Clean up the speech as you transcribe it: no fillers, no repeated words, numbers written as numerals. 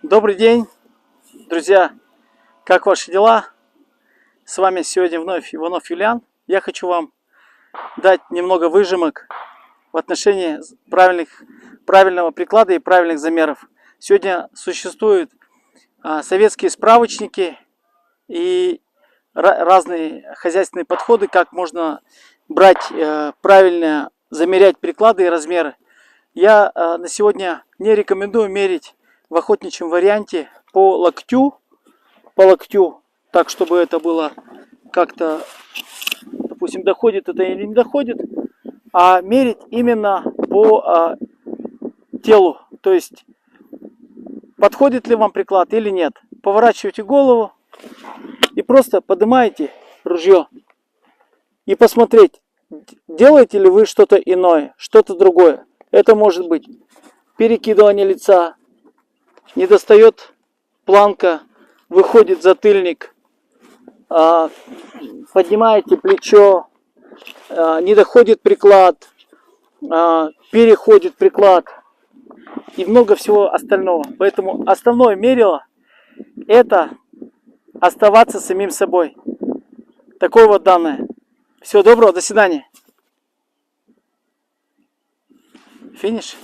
Добрый день, друзья! Как ваши дела? С вами сегодня вновь Иванов Юлиан. Я хочу вам дать немного выжимок в отношении правильного приклада и правильных замеров. Сегодня существуют советские справочники и разные хозяйственные подходы, как можно брать правильно, замерять приклады и размеры. Я на сегодня не рекомендую мерить в охотничьем варианте по локтю, так, чтобы это было как-то, допустим, доходит это или не доходит, а мерить именно по телу, то есть подходит ли вам приклад или нет. Поворачиваете голову и просто поднимаете ружье и посмотреть, делаете ли вы что-то иное, что-то другое. Это может быть перекидывание лица, не достает планка, выходит затыльник, поднимаете плечо, не доходит приклад, переходит приклад и много всего остального. Поэтому основное мерило — это оставаться самим собой. Такое вот данное. Всего доброго, до свидания. Финиш.